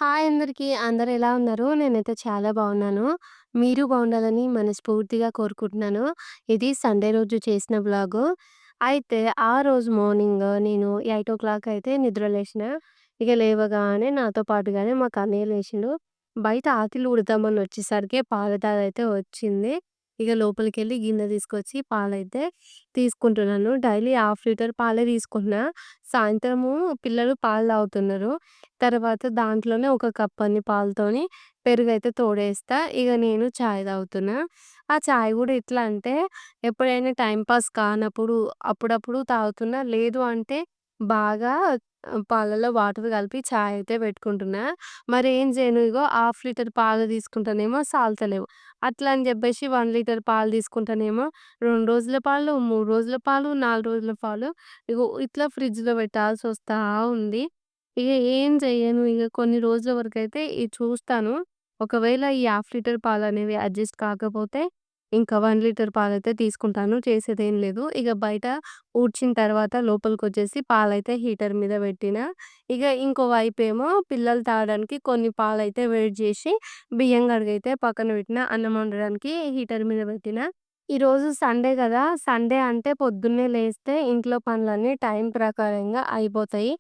Hi అందరికీ. అందరూ ఎలా ఉన్నారు? నేనైతే చాలా బాగున్నాను. మీరు బాగుండాలని మనస్ఫూర్తిగా కోరుకుంటున్నాను. ఇది సండే రోజు చేసిన వ్లాగు. అయితే ఆ రోజు మార్నింగ్ నేను 8:00 అయితే నిద్ర లేచిన. ఇక లేవగానే నాతో పాటుగానే మా కన్నయ్య లేచిండు. బయట ఆకిలి ఊడుద్దామని వచ్చేసరికి పాల తాత అయితే వచ్చింది. ఇక లోపలికెళ్ళి గిన్నె తీసుకొచ్చి పాలైతే తీసుకుంటున్నాను. డైలీ హాఫ్ లీటర్ పాలే తీసుకుంటున్నా. సాయంత్రము పిల్లలు పాలు తాగుతున్నారు. తర్వాత దాంట్లోనే ఒక కప్పన్ని పాలతోని పెరుగైతే తోడేస్తా. ఇగ నేను చాయ్ తాగుతున్నా. ఆ చాయ్ గూడా ఎట్లా అంటే ఎప్పుడైనా టైమ్ పాస్ కానప్పుడు అప్పుడప్పుడు తాగుతున్నా. లేదు అంటే బాగా పాలల్లో వాటర్ కలిపి చాయ్ అయితే పెట్టుకుంటున్నా. మరేం జేయను ఇగో హాఫ్ లీటర్ పాలు తీసుకుంటేనేమో సాలుతలేవు. అట్లా అని జెప్పేసి 1 లీటర్ పాలు తీసుకుంటేనేమో 2 రోజుల పాలు, 3 రోజుల పాలు, 4 రోజుల పాలు ఇగో ఇట్లా ఫ్రిడ్జ్‌లో పెట్టాల్సొస్తా ఉంది. ఇగ ఏం చెయ్యను. ఇగ కొన్ని రోజుల వరకైతే ఇది చూస్తాను. ఒకవేళ ఈ హాఫ్ లీటర్ పాలనేవి అడ్జస్ట్ కాకపోతే ఇంకా 1 లీటర్ పాలైతే తీసుకుంటాను. చేసేదేం లేదు. ఇగ బయట ఊడ్చిన తర్వాత లోపలికొచ్చేసి పాలైతే హీటర్ మీద పెట్టినా. ఇగ ఇంకో వైపేమో పిల్లలు తాగడానికి కొన్ని పాలైతే వేడి చేసి బియ్యం కడిగైతే పక్కన పెట్టినా. అన్నం వండడానికి హీటర్ మీద పెట్టినా. ఈరోజు సండే గదా! సండే అంటే పొద్దున్నే లేస్తే ఇంట్లో పనులన్నీ టైం ప్రకారంగా అయిపోతాయి.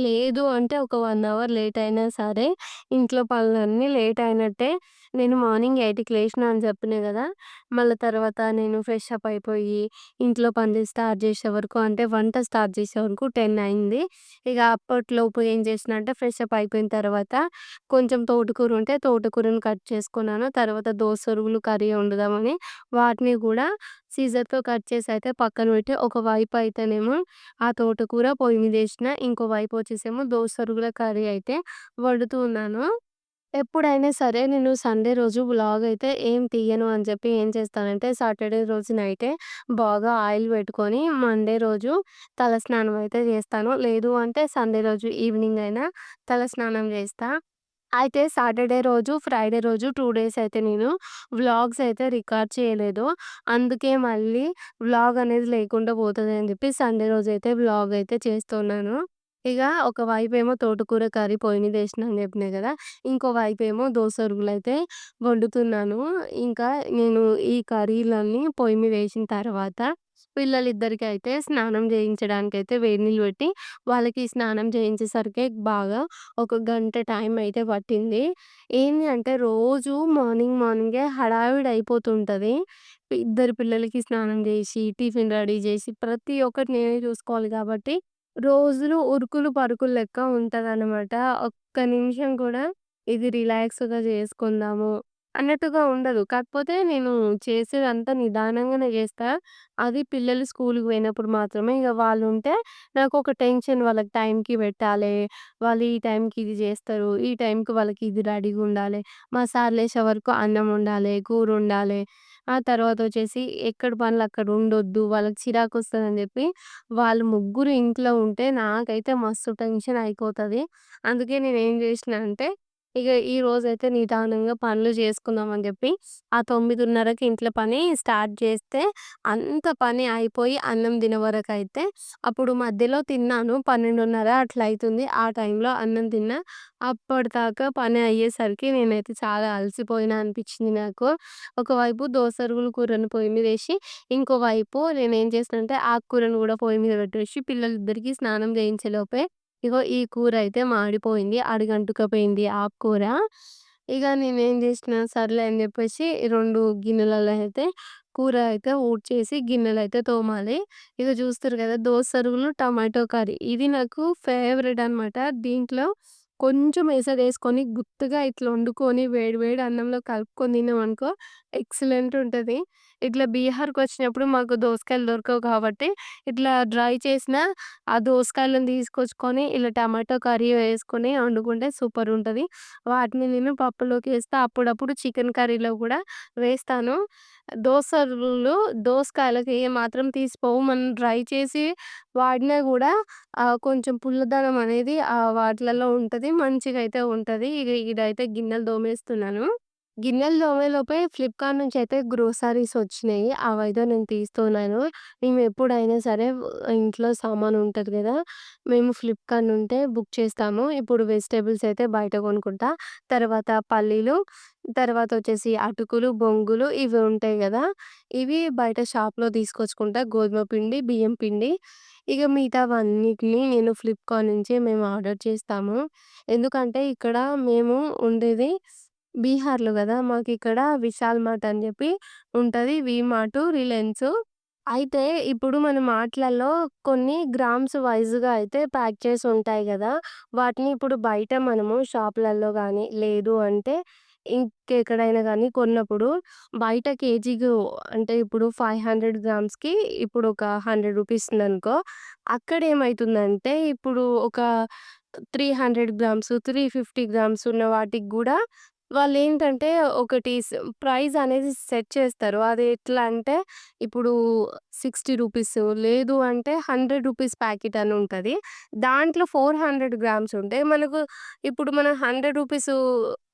లేదు అంటే ఒక 1 అవర్ లేట్ అయినా సరే ఇంట్లో పనులన్నీ లేట్ అయినట్టే. నేను మార్నింగ్ 8కి లేషినా అని చెప్పినా గదా! మళ్ళా తర్వాత నేను ఫ్రెష్ అప్ అయిపోయి ఇంట్లో పనులు స్టార్ట్ చేసే వరకు అంటే వంట స్టార్ట్ చేసే వరకు 10 అయింది. ఇగ అప్పట్లోపు ఏం చేసినా అంటే ఫ్రెష్ అప్ అయిపోయిన తర్వాత కొంచెం తోటకూర ఉంటే తోటకూరని కట్ చేసుకున్నాను. తర్వాత దోసరగులు కర్రీ వండుదామని వాటిని గూడా సీజర్‌తో కట్ చేసి అయితే పక్కన పెట్టి ఒకవైపు అయితేనేమో ఆ తోటకూర పొయ్యి మీదేసిన. ఇంకో వైపు వచ్చేసేమో దోసరుగుల కర్రీ అయితే వండుతూ ఉన్నాను. ఎప్పుడైనా సరే నేను సండే రోజు వ్లాగ్ అయితే ఏం తీయను అని చెప్పి ఏం చేస్తానంటే సాటర్డే రోజు నైటే బాగా ఆయిల్ పెట్టుకొని మండే రోజు తలస్నానం అయితే చేస్తాను. లేదు అంటే సండే రోజు ఈవినింగ్ అయినా తలస్నానం చేస్తా. అయితే సాటర్డే రోజు, ఫ్రైడే రోజు 2 డేస్ అయితే నేను వ్లాగ్స్ అయితే రికార్డ్ చేయలేదు. అందుకే మళ్ళీ వ్లాగ్ అనేది లేకుండా పోతదని జెప్పి సండే రోజైతే వ్లాగ్ అయితే చేస్తున్నాను. ఇగ ఒక వైపేమో తోటకూర కర్రీ పొయ్యి మీద ఏసినా అని జెప్పినా గదా! ఇంకో వైపేమో దోసరుగులైతే వండుతున్నాను. ఇంకా నేను ఈ కర్రీలన్నీ పొయ్యి మీద ఏసిన తర్వాత పిల్లలిద్దరికైతే స్నానం జేయించడానికైతే వేడి నీళ్ళు పెట్టి వాళ్ళకి స్నానం చేయించేసరికి బాగా ఒక గంట టైం అయితే పట్టింది. ఏంది అంటే రోజు మార్నింగే హడావిడి అయిపోతుంటది. ఇద్దరు పిల్లలకి స్నానం జేసి, టిఫిన్ రెడీ జేసి ప్రతి ఒక్కటి నేనే చూసుకోవాలి కాబట్టి రోజులు ఉరుకులు పరుగులు లెక్క ఉంటదనమాట. ఒక్క నిమిషం కూడా ఇది రిలాక్స్‌గా చేసుకుందాము అన్నట్టుగా ఉండదు. కాకపోతే నేను చేసేదంతా నిదానంగానే చేస్తా. అది పిల్లలు స్కూలుకి పోయినప్పుడు మాత్రమే ఇగ వాళ్ళుంటే నాకొక టెన్షన్ వాళ్ళకి టైంకి పెట్టాలి. వాళ్ళు ఈ టైంకి ఇది జేస్తారు. ఈ టైంకి వాళ్ళకి ఇది రెడీగుండాలి. మా సార్ లేసే వరకు అన్నం వండాలి, కూరొండాలి. ఆ తర్వాతొచ్చేసి ఎక్కడి పనులక్కడ ఉండొద్దు. వాళ్ళకి చిరాకొస్తదని జెప్పి వాళ్ళు ముగ్గురు ఇంట్లో ఉంటే నాకైతే మస్తు టెన్షన్ అయిపోతది. అందుకే నేనేం జేసినా అంటే ఇగ ఈరోజైతే నిదానంగా పనులు చేసుకుందాం అని జెప్పి ఆ 9:30కి ఇంట్లో పని స్టార్ట్ చేస్తే అంత పని అయిపోయి అన్నం వరకైతే అప్పుడు మధ్యలో తిన్నాను. 12:30 అట్లా అయితుంది. ఆ టైంలో అన్నం తిన్నా. అప్పటిదాకా పని అయ్యేసరికి నేనైతే చాలా అలసిపోయినా అనిపించింది నాకు. ఒకవైపు దోసరుగుల కూరను పొయ్యి మీదేసి, ఇంకోవైపు నేనేం చేసినంటే ఆకుకూరను గూడా పొయ్యి మీద పెట్టేసి పిల్లలిద్దరికీ స్నానం చేయించేలోపే ఇగో ఈ కూరైతే మాడిపోయింది. అడుగంటుకపోయింది ఆకుకూర. ఇగ నేనేం జేసినా సర్లే అని జెప్పేసి 2 గిన్నెలలో అయితే కూర అయితే ఊడ్చేసి గిన్నెలయితే తోమాలి. ఇగ చూస్తుర్రు గదా! దోసరుగులు, టమాటో కర్రీ. ఇది నాకు ఫేవరెట్ అనమాట. దీంట్లో కొంచెం ఎసరేసుకొని గుత్తుగా ఇట్లా వండుకొని వేడి వేడి అన్నంలో కలుపుకొని తిన్నామనుకో ఎక్సలెంట్ ఉంటది. ఇట్లా బీహార్‌కొచ్చినప్పుడు మాకు దోసకాయలు దొరకవు కాబట్టి ఇట్లా డ్రై చేసిన ఆ దోసకాయలను తీసుకొచ్చుకొని ఇలా టమాటో కర్రీ వేసుకొని వండుకుంటే సూపరుంటది. వాటిని నేను పప్పులోకి ఏస్తా. అప్పుడప్పుడు చికెన్ కర్రీలో గూడా వేస్తాను. దోసలు దోసకాయలకి ఏమాత్రం తీసిపోవు. మనం డ్రై చేసి వాడినా గూడా కొంచెం పుల్లదనం అనేది వాటిలలో ఉంటది. మంచిగయితే ఉంటది. ఇగ ఈడైతే గిన్నెలు తోమేస్తున్నాను. గిన్నెలు తోమేలోపే ఫ్లిప్‌కార్ట్ నుంచయితే గ్రోసరీస్ వచ్చినాయి. అవైతే నేను తీస్తున్నాను. మేమెప్పుడైనా సరే ఇంట్లో సామానుంటది గదా! మేము ఫ్లిప్‌కార్ట్ నుంటే బుక్ చేస్తాము. ఇప్పుడు వెజిటబుల్స్ అయితే బయట కొనుక్కుంటా. తర్వాత పల్లీలు, తర్వాతొచ్చేసి అటుకులు, బొంగులు ఇవి ఉంటాయి గదా! ఇవి బయట షాప్‌లో తీసుకొచ్చుకుంటా. గోధుమ పిండి, బియ్యం పిండి. ఇగ మిగతావన్నిటిని నేను ఫ్లిప్‌కార్ట్ నుంచే మేము ఆర్డర్ చేస్తాము. ఎందుకంటే ఇక్కడ మేము ఉండేది బీహార్‌లో గదా! మాకిక్కడ విశాల్ మార్ట్ అని జెప్పి ఉంటది. వి మార్టు, రిలయన్సు. అయితే ఇప్పుడు మన మార్ట్‌లలో కొన్ని గ్రామ్స్ వైస్‌గా అయితే ప్యాక్ చేసి ఉంటాయి గదా! వాటిని ఇప్పుడు బయట మనము షాపులలో గానీ, లేదు అంటే ఇంకెక్కడైనా గానీ కొన్నప్పుడు బయట కేజీకు అంటే ఇప్పుడు 500 గ్రామ్స్‌కి ఇప్పుడు ఒక 100 రూపీస్ ఉందనుకో, అక్కడేమైతుందంటే ఇప్పుడు ఒక 300 గ్రామ్స్, 350 గ్రామ్స్ ఉన్న వాటికి గూడా వాళ్ళేంటంటే ఒకటి ప్రైస్ అనేది సెట్ చేస్తారు. అది ఎట్లా అంటే ఇప్పుడు 60 రూపీస్ లేదు అంటే 100 రూపీస్ ప్యాకెట్ అని ఉంటది. దాంట్లో 400 గ్రామ్స్ ఉంటాయి. మనకు ఇప్పుడు మనం 100 రూపీసు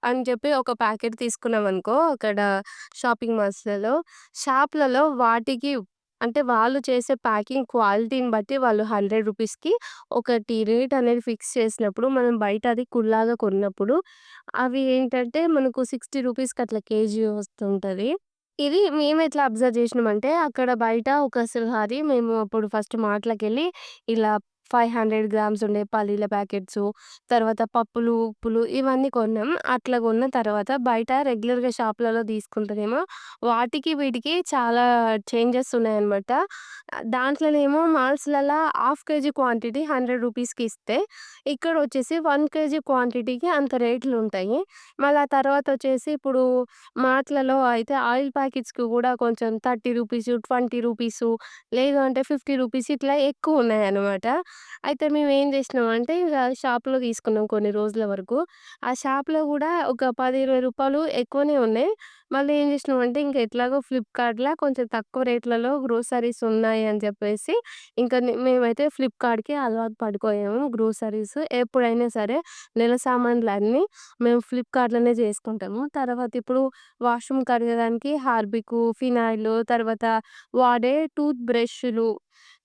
అని చెప్పి ఒక ప్యాకెట్ తీసుకున్నామనుకో అక్కడ షాపింగ్ మాల్స్‌లలో, షాప్‌లలో వాటికి అంటే వాళ్ళు చేసే ప్యాకింగ్ క్వాలిటీని బట్టి వాళ్ళు 100 రూపీస్‌కి ఒకటి రేట్ అనేది ఫిక్స్ చేసినప్పుడు మనం బయట అది కుల్లాగా కొన్నప్పుడు అవి ఏంటంటే మనకు 60 రూపీస్‌కి అట్లా కేజీ వస్తుంటది. ఇది మేమెట్లా అబ్జర్వ్ జేసినామంటే, అక్కడ బయట ఒకసారి మేము అప్పుడు ఫస్ట్ మార్ట్‌లకెళ్ళి ఇలా 500 గ్రామ్స్ ఉండే పల్లీల ప్యాకెట్సు, తర్వాత పప్పులు, ఉప్పులు ఇవన్నీ కొన్నాం. అట్లా కొన్న తర్వాత బయట రెగ్యులర్‌గా షాపులలో తీసుకుంటేనేమో వాటికి, వీటికి చాలా చేంజెస్ ఉన్నాయన్నమాట. దాంట్లోనేమో మాల్స్‌లల్ల హాఫ్ కేజీ క్వాంటిటీ 100 రూపీస్‌కి ఇస్తే, ఇక్కడొచ్చేసి 1 కేజీ క్వాంటిటీకి అంత రేట్లుంటాయి. మళ్ళా తర్వాతొచ్చేసి ఇప్పుడు మార్ట్‌లలో అయితే ఆయిల్ ప్యాకెట్స్‌కి గూడా కొంచెం 30 రూపీసు, 20 రూపీసు లేదు అంటే 50 రూపీస్ ఇట్లా ఎక్కువున్నాయనమాట. అయితే మేమేం జేసినామంటే ఇగ షాప్‌లో తీసుకున్నాం కొన్ని రోజుల వరకు. ఆ షాప్‌లో గూడా ఒక 10, 20 రూపాయలు ఎక్కువనే ఉన్నాయి. మళ్ళీ ఏం జేసినామంటే ఇంక ఎట్లాగో ఫ్లిప్‌కార్ట్‌ల కొంచెం తక్కువ రేట్లలో గ్రోసరీస్ ఉన్నాయి అని చెప్పేసి ఇంక మేమైతే ఫ్లిప్‌కార్ట్‌కి అలవాటు పడిపోయాము గ్రోసరీస్. ఎప్పుడైనా సరే నెల సామాన్లన్నీ మేము ఫ్లిప్‌కార్ట్‌లోనే జేసుకుంటాము. తర్వాత ఇప్పుడు వాష్‌రూమ్ కడగడానికి హార్పికు, ఫినాయిలు, తర్వాత వాడే టూత్ బ్రష్‌లు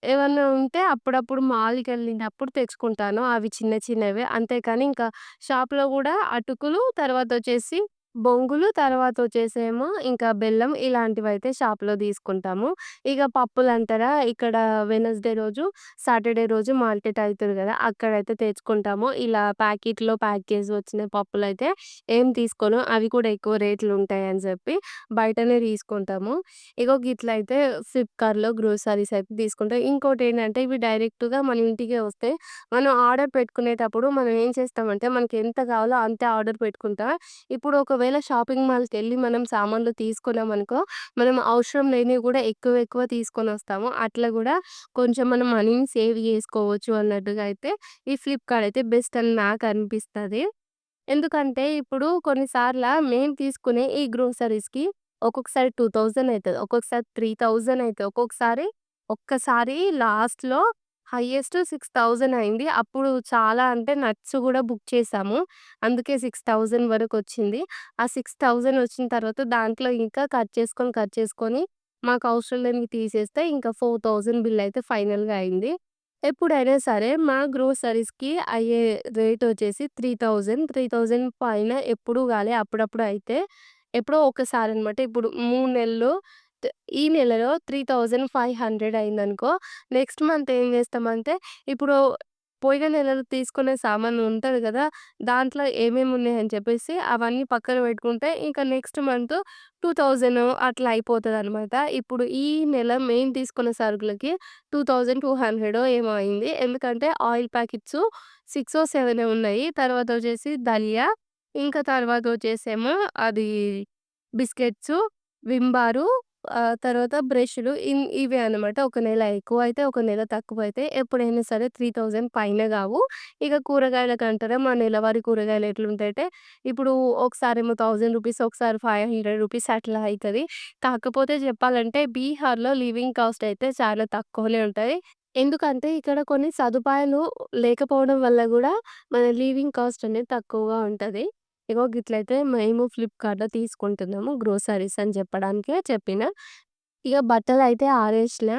ఏవన్నా ఉంటే అప్పుడప్పుడు మాల్‌కెళ్ళినప్పుడు తెచ్చుకుంటాను. అవి చిన్న చిన్నవే. అంతేకాని ఇంకా షాప్‌లో గూడా అటుకులు, తర్వాతొచ్చేసి బొంగులు, తర్వాతొచ్చేసేమో ఇంకా బెల్లం ఇలాంటివైతే షాప్‌లో తీసుకుంటాము. ఇగ పప్పులంటారా ఇక్కడ వెడ్నెస్‌డే రోజు, సాటర్‌డే రోజు మార్కెట్ అయితది గదా! అక్కడైతే తెచ్చుకుంటాము. ఇలా ప్యాకెట్‌లో ప్యాక్ చేసి వచ్చిన పప్పులైతే ఏం తీసుకోను. అవి కూడా ఎక్కువ రేట్లుంటాయని జెప్పి బయటనే తీసుకుంటాము. ఇగో గిట్లయితే ఫ్లిప్‌కార్ట్‌లో గ్రోసరీస్ అయితే తీసుకుంటాం. ఇంకోటేంటంటే ఇవి డైరెక్ట్‌గా మన ఇంటికే వస్తాయి. మనం ఆర్డర్ పెట్టుకునేటప్పుడు మనం ఏం చేస్తామంటే మనకి ఎంత కావాలో అంతే ఆర్డర్ పెట్టుకుంటా. ఇప్పుడు ఒకవేళ షాపింగ్ మాల్‌కెళ్ళి మనం సామాన్లు తీసుకున్నామనుకో, మనం అవసరం లేనివి గూడా ఎక్కువ ఎక్కువ తీసుకొనొస్తాము. అట్లా గూడా కొంచెం మనం మనీని సేవ్ జేసుకోవచ్చు అన్నట్టుగా అయితే ఈ ఫ్లిప్‌కార్ట్ అయితే బెస్ట్ అని నాకనిపిస్తది. ఎందుకంటే ఇప్పుడు కొన్నిసార్ల మేము తీసుకునే ఈ గ్రోసరీస్‌కి ఒక్కొక్కసారి 2000 అయితది. ఒక్కొక్కసారి 3000 అయితది. ఒక్కసారి లాస్ట్‌లో హైయెస్ట్ 6000 అయింది. అప్పుడు చాలా అంటే నట్స్ గూడా బుక్ చేసాము. అందుకే 6000 వరకొచ్చింది. ఆ 6000 వచ్చిన తర్వాత దాంట్లో ఇంకా కట్ చేసుకొని మాకు అవసరం లేనివి తీసేస్తే ఇంకా 4000 బిల్ అయితే ఫైనల్‌గా అయింది. ఎప్పుడైనా సరే మా గ్రోసరీస్‌కి అయ్యే రేటొచ్చేసి 3000 పైన ఎప్పుడు గాలే. అప్పుడప్పుడు అయితే ఎప్పుడో ఒకసారనమాట. ఇప్పుడు 3 నెలలు త ఈ నెలలో 3500 అయిందనుకో, నెక్స్ట్ మంత్ ఏం జేస్తామంటే ఇప్పుడు పోయిన నెలలో తీసుకునే సామాను ఉంటది గదా! దాంట్లో ఏమేమున్నాయని చెప్పేసి అవన్నీ పక్కన బెట్టుకుంటే ఇంకా నెక్స్ట్ మంత్ 2000 అట్లా అయిపోతదనమాట. ఇప్పుడు ఈ నెల మేము తీసుకున్న సరుకులకి 2200 ఏమో అయింది. ఎందుకంటే ఆయిల్ ప్యాకెట్సు 6ఓ, 7ఓ ఉన్నాయి. తర్వాతొచ్చేసి దలియా, ఇంకా తర్వాతొచ్చేసేమో అది బిస్కెట్సు, విమ్ బారు తర్వాత బ్రష్‌లు ఇవే అనమాట. ఒక నెల ఎక్కువైతే, ఒక నెల తక్కువైతే ఎప్పుడైనా సరే 3000 పైన గావు. ఇక కూరగాయలకంటారా మా నెలవారీ కూరగాయలు ఎట్లుంటాయంటే ఇప్పుడు ఒకసారేమో 1000 రూపీస్, ఒకసారి 500 రూపీస్ అట్లా అయితది. కాకపోతే చెప్పాలంటే బీహార్‌లో లివింగ్ కాస్ట్ అయితే చాలా తక్కువనే ఉంటది. ఎందుకంటే ఇక్కడ కొన్ని సదుపాయాలు లేకపోవడం వల్ల గూడా మన లివింగ్ కాస్ట్ అనేది తక్కువగా ఉంటది. ఇగో గిట్లయితే మేము ఫ్లిప్‌కార్ట్‌లో తీసుకుంటున్నాము గ్రోసరీస్ అని చెప్పడానికే చెప్పిన. ఇగ బట్టలయితే ఆరేసిన.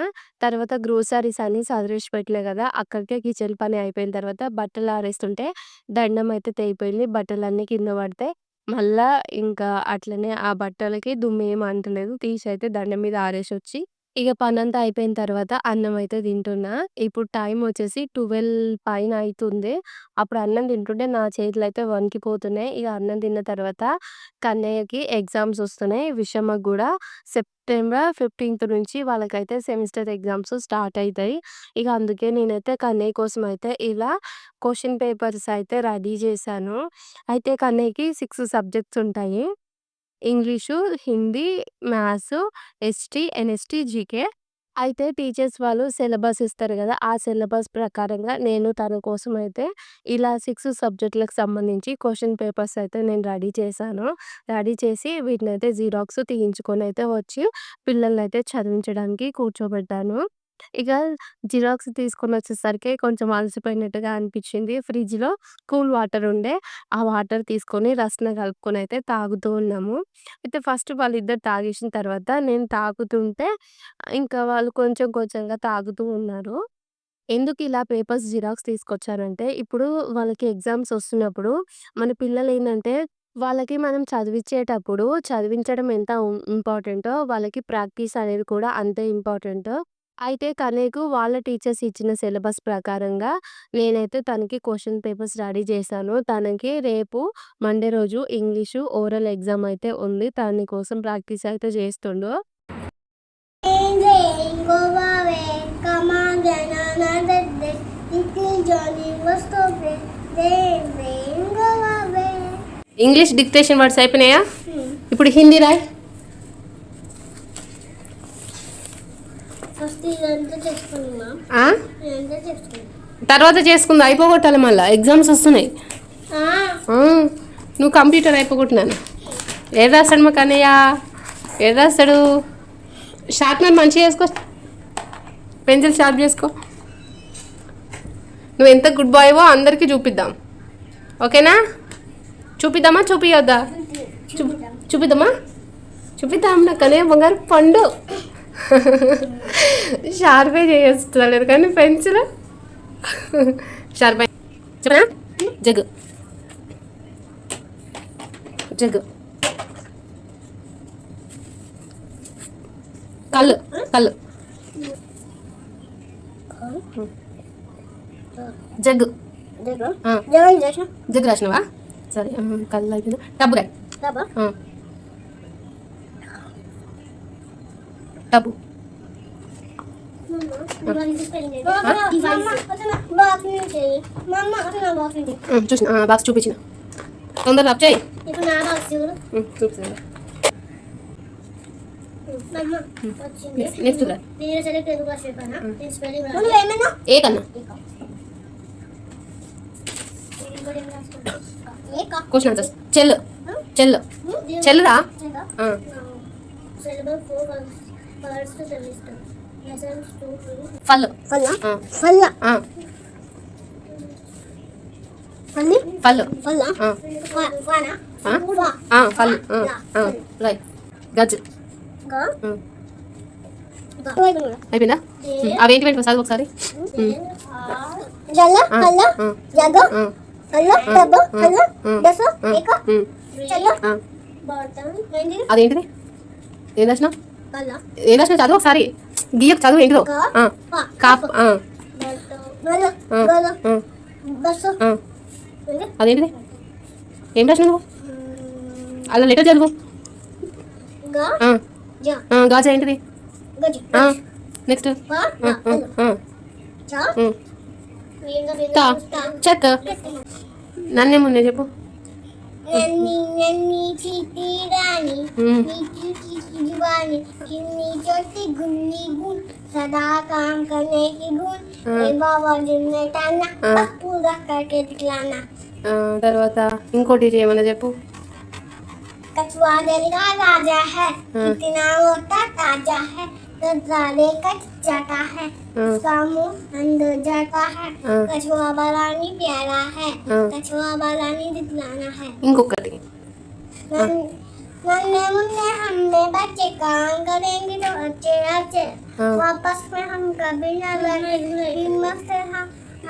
తర్వాత గ్రోసరీస్ అన్నీ సదిరేసి పెట్టినా గదా! అక్కడికే కిచెన్ పని అయిపోయిన తర్వాత బట్టలు ఆరేస్తుంటే దండం అయితే తెగిపోయింది. బట్టలన్నీ కింద పడతాయి. మళ్ళా ఇంకా అట్లనే ఆ బట్టలకి దుమ్మేమి అంటలేదు. తీసైతే దండం మీద ఆరేసొచ్చి ఇగ పనంతా అయిపోయిన తర్వాత అన్నమయితే తింటున్నా. ఇప్పుడు టైమొచ్చేసి 12 పైన అయితుంది. అప్పుడు అన్నం తింటుంటే నా చేతులయితే వణికిపోతున్నాయి. ఇగ అన్నం తిన్న తర్వాత కన్నయ్యకి ఎగ్జామ్స్ ఒస్తున్నాయి. విషమకు గూడా సెప్టెంబర్ 15థ్ నుంచి వాళ్ళకైతే సెమిస్టర్ ఎగ్జామ్స్ స్టార్ట్ అయితాయి. ఇగ అందుకే నేనైతే కన్నయ్య కోసమయితే ఇలా క్వెషన్ పేపర్స్ అయితే రెడీ చేశాను. అయితే కన్నయ్యకి 6 సబ్జెక్ట్స్ ఉంటాయి. English, Hindi, maths, ST, NST, GK. అయితే టీచర్స్ వాళ్ళు సిలబస్ ఇస్తారు గదా! ఆ సిలబస్ ప్రకారంగా నేను తన కోసమయితే ఇలా 6 సబ్జెక్ట్‌లకు సంబంధించి క్వెషన్ పేపర్స్ అయితే నేను రెడీ చేశాను. రెడీ చేసి వీటినైతే జిరాక్స్ తీయించుకొనైతే వచ్చి పిల్లలనైతే చదివించడానికి కూర్చోబెట్టాను. ఇక జిరాక్స్ తీసుకొనొచ్చేసరికి కొంచెం అలసిపోయినట్టుగా అనిపిచ్చింది. ఫ్రిడ్జ్‌లో కూల్ వాటర్ ఉండే. ఆ వాటర్ తీసుకొని రసన కలుపుకొనైతే తాగుతూ ఉన్నాము. అయితే ఫస్ట్ వాళ్ళిద్దరు తాగేసిన తర్వాత నేను తాగుతుంటే ఇంకా వాళ్ళు కొంచెం కొంచెంగా తాగుతూ ఉన్నారు. ఎందుకిలా పేపర్స్ జిరాక్స్ తీసుకొచ్చానంటే, ఇప్పుడు వాళ్ళకి ఎగ్జామ్స్ ఒస్తున్నప్పుడు మన పిల్లలేందంటే, వాళ్ళకి మనం చదివిచ్చేటప్పుడు చదివించడం ఎంత ఇంపార్టెంటో, వాళ్ళకి ప్రాక్టీస్ అనేది కూడా అంతే ఇంపార్టెంటు. అయితే కన్నయ్యకు వాళ్ళ టీచర్స్ ఇచ్చిన సిలబస్ ప్రకారంగా నేనైతే తనకి క్వెషన్ పేపర్స్ రెడీ చేశాను. తనకి రేపు మండే రోజు ఇంగ్లీషు ఓరల్ ఎగ్జామ్ అయితే ఉంది. దాని కోసం ప్రాక్టీస్ అయితే చేస్తుండు. Rain, rain, go away, come again another day. Little Johnny was so brave. Rain, rain, go away. English dictation words అయిపోయినాయా? ఇప్పుడు హిందీ రాయి. ఫస్ట్ ఇదంతా చేసుకున్నా ఆ? ఇదంతా చేసుకున్నా తర్వాత చేసుకుంది అయిపోగొట్టాలి మళ్ళీ ఎగ్జామ్స్ వస్తున్నాయి. నువ్వు కంప్యూటర్ అయిపోగొట్టినాను. ఏది రాస్తాడు మా కన్నయ్య? ఏది రాస్తాడు? షార్ప్నర్ మంచిగా చేసుకో, పెన్సిల్ షార్ప్ చేసుకో. నువ్వు ఎంత గుడ్ బాయ్వో అందరికీ చూపిద్దాం. ఓకేనా? చూపిద్దామా చూపియొద్దా? చూపిద్దామా? చూపిద్దాం. నా కన్నయ్య బంగారు పండు. షార్పే చేస్తలేదు కానీ పెన్సిల్ షార్ప్ చెప్పనా? జగ్గు జగ్గు కళ్ళు కళ్ళు జగ్గు జగ్గు రాసినవా? సరే కళ్ళు అయిపోయింది. టబ్బు రాయి. టబ్బు చూసిన బాక్స్ చూపించిన తొందరగా రబ్ చేయి. చూపించండి. నెక్స్ట్ ఏ కన్నా క్వశ్చన్ ఆన్సర్స్ చెల్లు చెల్లు చెల్లురా. ఫల్ ఫల్ ఫల్ ఫల్ ఫల్ ఫల్ రైట్. గజ్ అయిపోయిందా? అవేంటి ఏంటి చదువు ఒకసారి. అదేంటిది? ఏం రాసిన? ఏం రాసిన చదువు ఒకసారి. గీయకు చదువు ఏంటిదో. కాప్ అదేంటిది? ఏం రాసిన నువ్వు? అలా లెటర్ చదువు. గాజు ఏంటిది? Next check. నన్నేముందే చెప్పు. తర్వాత ఇంకోటి ఏమన్నా చెప్పు. कछुआ दिल का राजा है, इतना मोटा ताजा है, गधा लेकर जाता है, उसका मुंह अंदर जाता है, कछुआ वाला नहीं प्यारा है, कछुआ वाला नहीं दिखलाना है। ఇంకొకటి नन्हे मुन्ने हमने बच्चे काम करेंगे तो अच्छे अच्छे, वापस में हम कभी न लड़ेंगे, हिम्मत से हम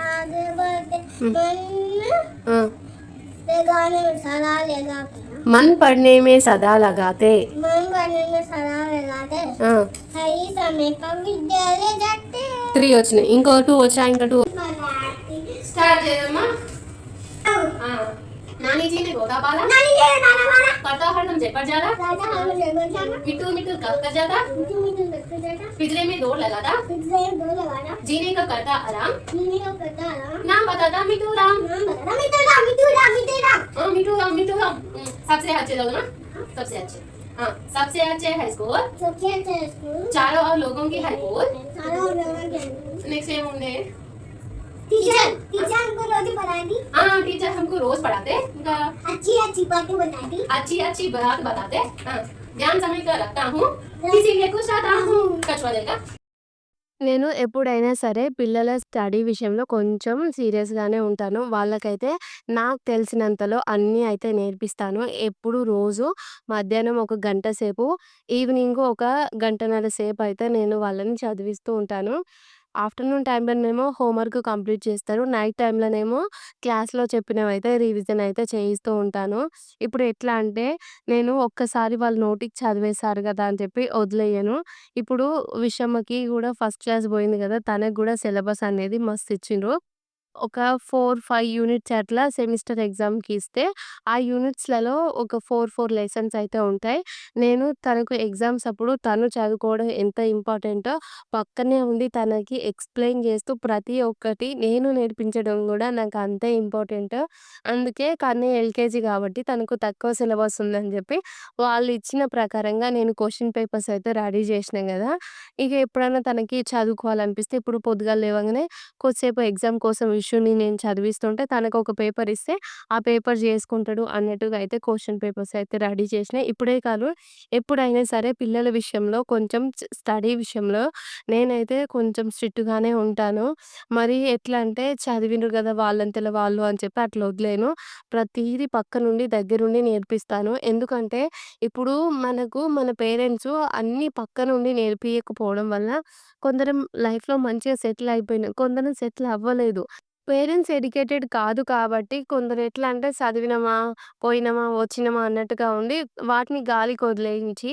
आगे बढ़ते, मन गाने में सदा लगाते, मन पढ़ने में सदा लगाते मन गाने में सदा लगाते, सही समय पर विद्यालय जाते, 3 వచ్చినాయి ఇంకో 2 వచ్చా ఇంకా 2 मराठी స్టార్ట్ చేద్దామా नानी जी ने गोदा बाला नानी जी नाना वाला करता हरदम जेपर जाला राजा हम जगह जाना, मिट्टू मिट्टू कर जाता मिट्टी मिट्टी करते जाता, पिंजरे में दौड़ लगाता पिछले दो लगाना, जीने का करता आराम नीने का करता आराम, नाम बताता मिट्टू राम नाम बताना मिट्टू राम मिट्टू राम सबसे अच्छे लोग ना सबसे अच्छे हाँ सबसे अच्छे हाई स्कूल सबसे अच्छा स्कूल, चारों और लोगों की हाई स्कूल सारा और लोगों के नेक्स्ट टाइम हमने टीचर टीचर हमको रोज पढ़ाती, हाँ टीचर हमको रोज पढ़ाते उनका अच्छी अच्छी बातें बताती, अच्छी अच्छी बात बताते हाँ ध्यान समय कर रखता हूँ किसी के कुछ आता हूँ कछुआ देगा నేను ఎప్పుడైనా సరే పిల్లల స్టడీ విషయంలో కొంచెం సీరియస్‌గానే ఉంటాను. వాళ్ళకైతే నాకు తెలిసినంతలో అన్నీ అయితే నేర్పిస్తాను. ఎప్పుడు రోజు మధ్యాహ్నం ఒక గంట సేపు, ఈవినింగ్ ఒక గంటన్నర సేపు అయితే నేను వాళ్ళని చదివిస్తూ ఉంటాను. ఆఫ్టర్‌నూన్ టైమ్‌లోనేమో హోంవర్క్ కంప్లీట్ చేస్తారు. నైట్ టైమ్‌లోనేమో క్లాస్‌లో చెప్పినవైతే రివిజన్ అయితే చేయిస్తూ ఉంటాను. ఇప్పుడు ఎట్లా అంటే నేను ఒక్కసారి వాళ్ళ నోటికి చదివేశారు గదా అని చెప్పి వదిలేయను. ఇప్పుడు విషమ్మకి గూడా ఫస్ట్ క్లాస్ బోయింది గదా! తనకి గూడా సిలబస్ అనేది మస్తు ఇచ్చిండ్రు. ఒక 4, 5 యూనిట్స్ అట్లా సెమిస్టర్ ఎగ్జామ్‌కి ఇస్తే, ఆ యూనిట్స్‌లలో ఒక 4 లెసన్స్ అయితే ఉంటాయి. నేను తనకు ఎగ్జామ్స్ అప్పుడు తను చదువుకోవడం ఎంత ఇంపార్టెంటో పక్కనే ఉండి తనకి ఎక్స్‌ప్లెయిన్ చేస్తూ ప్రతి ఒక్కటి నేను నేర్పించడం గూడా నాకు అంతే ఇంపార్టెంట్. అందుకే కానీ ఎల్‌కేజీ కాబట్టి తనకు తక్కువ సిలబస్ ఉందని జెప్పి వాళ్ళు ఇచ్చిన ప్రకారంగా నేను క్వెషన్ పేపర్స్ అయితే రెడీ జేసినా గదా! ఇక ఎప్పుడైనా తనకి చదువుకోవాలనిపిస్తే ఇప్పుడు పొద్దుగాల లేవంగానే కొద్దిసేపు ఎగ్జామ్ కోసం ఇష్యూని నేను చదివిస్తుంటే తనకొక పేపర్ ఇస్తే, ఆ పేపర్ జేసుకుంటాడు అన్నట్టుగా అయితే క్వెషన్ పేపర్స్ అయితే రెడీ చేసినా. ఇప్పుడే కాదు ఎప్పుడైనా సరే పిల్లల విషయంలో కొంచెం స్టడీ విషయంలో నేనైతే కొంచెం స్ట్రిక్ట్‌గానే ఉంటాను. మరి ఎట్లా అంటే చదివిండ్రు గదా! వాళ్ళంతల వాళ్ళు అని చెప్పి అట్లా వదిలేయను. ప్రతీదీ పక్క నుండి దగ్గరుండి నేర్పిస్తాను. ఎందుకంటే ఇప్పుడు మనకు మన పేరెంట్సు అన్నీ పక్క నుండి నేర్పియకపోవడం వల్ల కొందరం లైఫ్‌లో మంచిగా సెటిల్ అయిపోయిన కొందరు సెటిల్ అవ్వలేదు. పేరెంట్స్ ఎడ్యుకేటెడ్ కాదు కాబట్టి కొందరు ఎట్లా అంటే చదివినమా, పోయినమా, వచ్చినమా అన్నట్టుగా ఉండి వాటిని గాలికి వదిలేయించి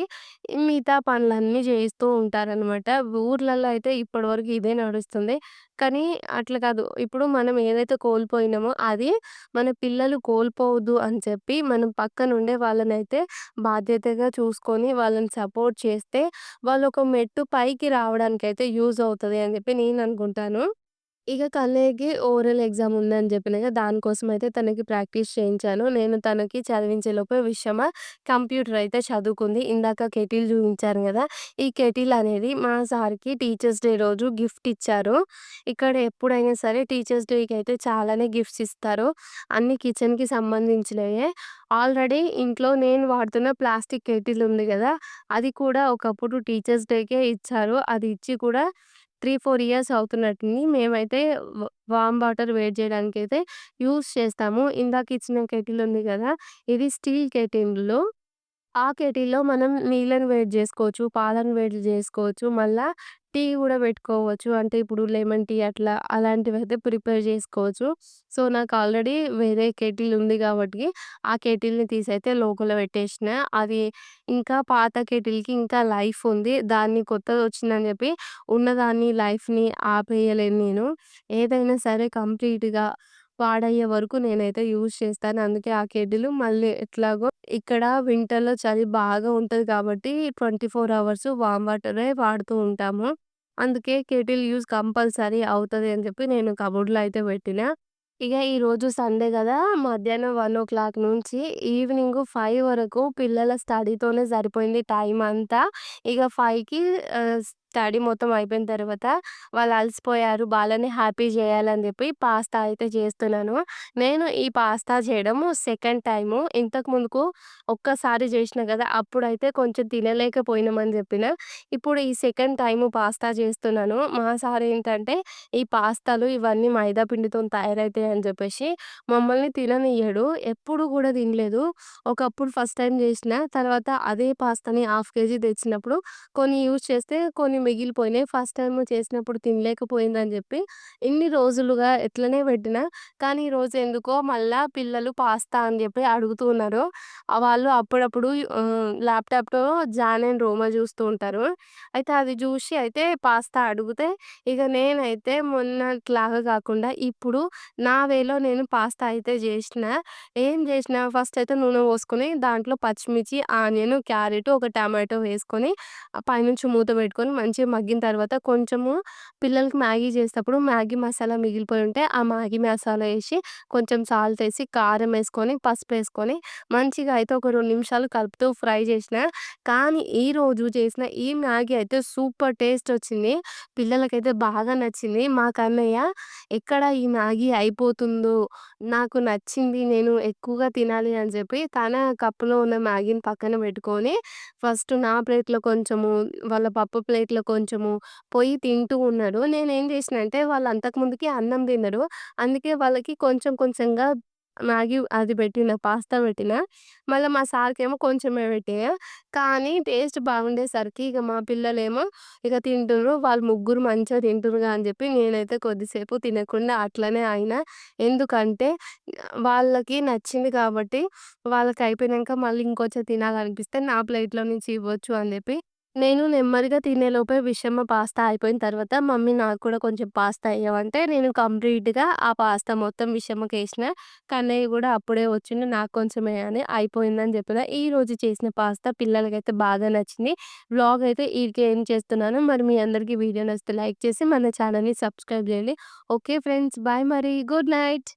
మిగతా పనులన్నీ చేయిస్తూ ఉంటారనమాట. ఊర్లలో అయితే ఇప్పటివరకు ఇదే నడుస్తుంది. కానీ అట్లా కాదు. ఇప్పుడు మనం ఏదైతే కోల్పోయినామో అది మన పిల్లలు కోల్పోవద్దు అని చెప్పి మనం పక్కనుండే వాళ్ళనైతే బాధ్యతగా చూసుకొని వాళ్ళని సపోర్ట్ చేస్తే వాళ్ళొక మెట్టు పైకి రావడానికైతే యూజ్ అవుతది అని చెప్పి నేననుకుంటాను. ఇక కన్నయ్యకి ఓరల్ ఎగ్జామ్ ఉందని చెప్పినా కదా! దానికోసమయితే తనకి ప్రాక్టీస్ చేయించాను. నేను తనకి చదివించేలోపే విషమ కంప్యూటర్ అయితే చదువుకుంది. ఇందాక కెటిల్ చూయించాను గదా! ఈ కెటిల్ అనేది మా సార్‌కి టీచర్స్ డే రోజు గిఫ్ట్ ఇచ్చారు. ఇక్కడ ఎప్పుడైనా సరే టీచర్స్ డేకి అయితే చాలానే గిఫ్ట్స్ ఇస్తారు. అన్నీ కిచెన్‌కి సంబంధించినయే. ఆల్రెడీ ఇంట్లో నేను వాడుతున్న ప్లాస్టిక్ కెటిల్ ఉంది గదా! అది కూడా ఒకప్పుడు టీచర్స్ డేకే ఇచ్చారు. అది ఇచ్చి కూడా 3, 4 ఇయర్స్ అవుతున్నట్టుంది. మేమైతే వార్మ్ వాటర్ వేడి చేయడానికైతే యూజ్ చేస్తాము. ఇందాక ఇచ్చిన కెటిల్ ఉంది గదా! ఇది స్టీల్ కెటిల్లు. ఆ కెటిల్‌లో మనం నీళ్ళని వేడి జేసుకోవచ్చు, పాలను వేడి జేసుకోవచ్చు. మళ్ళా టీ గూడా పెట్టుకోవచ్చు. అంటే ఇప్పుడు లెమన్ టీ అట్లా అలాంటివైతే ప్రిపేర్ జేసుకోవచ్చు. సో, నాకు ఆల్రెడీ వేరే కెటిల్ ఉంది గాబట్టి, ఆ కెటిల్‌ని తీసైతే లోపల పెట్టేషినా. అది ఇంకా పాత కెటిల్‌కి ఇంకా లైఫ్ ఉంది. దాన్ని కొత్తదొచ్చిందని జెప్పి ఉన్నదాన్ని లైఫ్‌ని ఆపేయలేను నేను. ఏదైనా సరే కంప్లీట్‌గా పాడయ్యే వరకు నేనైతే యూజ్ చేస్తాను. అందుకే ఆ కెటిల్ మళ్ళీ ఎట్లాగో ఇక్కడ వింటర్‌లో చలి బాగా ఉంటది కాబట్టి 24 అవర్స్ వార్మ్ వాటరే వాడుతూ ఉంటాము. అందుకే కెటిల్ యూజ్ కంపల్సరీ అవుతది అని చెప్పి నేను కబోర్డ్‌లో అయితే పెట్టినా. ఇగ ఈరోజు సండే గదా! మధ్యాహ్నం 1:00 నుంచి ఈవినింగ్ 5 వరకు పిల్లల స్టడీతోనే సరిపోయింది టైం అంతా. ఇగ 5కి స్టడీ మొత్తం అయిపోయిన తర్వాత వాళ్ళు అలసిపోయారు. వాళ్ళని హ్యాపీ జేయాలని జెప్పి పాస్తా అయితే జేస్తున్నాను. నేను ఈ పాస్తా చేయడము సెకండ్ టైము. ఇంతకు ముందుకు ఒక్కసారి జేసినా గదా! అప్పుడైతే కొంచెం తినలేకపోయినామని జెప్పిన. ఇప్పుడు ఈ సెకండ్ టైము పాస్తా చేస్తున్నాను. మా సార్ ఏంటంటే, ఈ పాస్తాలు ఇవన్నీ మైదా పిండితోని తయారైతాయని జెప్పేసి మమ్మల్ని తిననియ్యడు. ఎప్పుడు గూడా తినలేదు. ఒకప్పుడు ఫస్ట్ టైమ్ జేసినా, తర్వాత అదే పాస్తాని హాఫ్ కేజీ తెచ్చినప్పుడు కొన్ని యూజ్ చేస్తే కొన్ని మిగిలిపోయినాయి. ఫస్ట్ టైమ్ చేసినప్పుడు తినలేకపోయిందని జెప్పి ఇన్ని రోజులుగా ఎట్లనే పెట్టినా, కానీ ఈరోజు ఎందుకో మళ్ళా పిల్లలు పాస్తా అని జెప్పి అడుగుతూ ఉన్నారు. వాళ్ళు అప్పుడప్పుడు ల్యాప్‌టాప్‌లో జాన్ అండ్ రోమా జూస్తూ ఉంటారు. అయితే అది జూసి అయితే పాస్తా అడిగితే, ఇగ నేనైతే మొన్నట్లాగా గాకుండా ఇప్పుడు నా వేలో నేను పాస్తా అయితే జేసినా. ఏం జేసినా ఫస్ట్ అయితే నూనె పోసుకొని దాంట్లో పచ్చిమిర్చి, ఆనియన్, క్యారెట్, ఒక టమాటో వేసుకొని పైనుంచి మూత పెట్టుకొని మంచిగా మగ్గిన తర్వాత కొంచెము పిల్లలకి మ్యాగీ చేసేటప్పుడు మ్యాగీ మసాలా మిగిలిపోయి ఉంటే ఆ మ్యాగీ మసాలా ఏసి, కొంచెం సాల్ట్ ఏసి, కారం ఏసుకొని, పసుపేసుకొని మంచిగా అయితే ఒక 2 నిమిషాలు కలుపుతూ ఫ్రై చేసినా. కానీ ఈరోజు చేసిన ఈ మ్యాగీ అయితే సూపర్ టేస్ట్ వచ్చింది. పిల్లలకైతే బాగా నచ్చింది. మా కన్నయ్య ఎక్కడ ఈ మ్యాగీ అయిపోతుందో, నాకు నచ్చింది నేను ఎక్కువగా తినాలి అని చెప్పి తన కప్‌లో ఉన్న మ్యాగీని పక్కన పెట్టుకొని ఫస్ట్ నా ప్లేట్‌లో కొంచెము, వాళ్ళ పప్పు ప్లేట్‌లో కొంచెము పోయి తింటూ ఉన్నాడు. నేనేం చేసినా అంటే వాళ్ళు అంతకుముందుకి అన్నం తినరు. అందుకే వాళ్ళకి కొంచెం కొంచెంగా మ్యాగీ అది పెట్టిన, పాస్తా పెట్టిన. మళ్ళా మా సార్‌కేమో కొంచెమే పెట్టిన. కానీ టేస్ట్ బాగుండేసరికి ఇగ మా పిల్లలేమో ఇగ తింటుర్రు. వాళ్ళు ముగ్గురు మంచిగా తింటుర్రుగా అని చెప్పి నేనైతే కొద్దిసేపు తినకుండా అట్లనే ఆగిన. ఎందుకంటే వాళ్ళకి నచ్చింది కాబట్టి వాళ్ళకయిపోయినంక మళ్ళీ ఇంకొంచెం తినాలనిపిస్తే నా ప్లేట్‌లో నుంచి ఇవ్వచ్చు అని జెప్పి, నేను నెమ్మదిగా తినేలోపే విషమ పాస్తా అయిపోయిన తర్వాత, "మమ్మీ నాకు కూడా కొంచెం పాస్తా ఎయ్యవంటే" నేను కంప్లీట్‌గా ఆ పాస్తా మొత్తం విషమకేసిన. కన్నయ్య గూడా అప్పుడే వచ్చిండు. "నాకు కొంచెం ఎయి" అయిపోయిందని జెప్పిన. ఈరోజు చేసిన పాస్తా పిల్లలకైతే బాగా నచ్చింది. వ్లాగ్ అయితే ఈడికే ఎండ్ చేస్తున్నాను. మరి మీ అందరికీ వీడియో నచ్చితే లైక్ చేసి మన ఛానెల్‌ని సబ్స్క్రైబ్ జేయండి. Okay friends. బాయ్ మరి. Good night.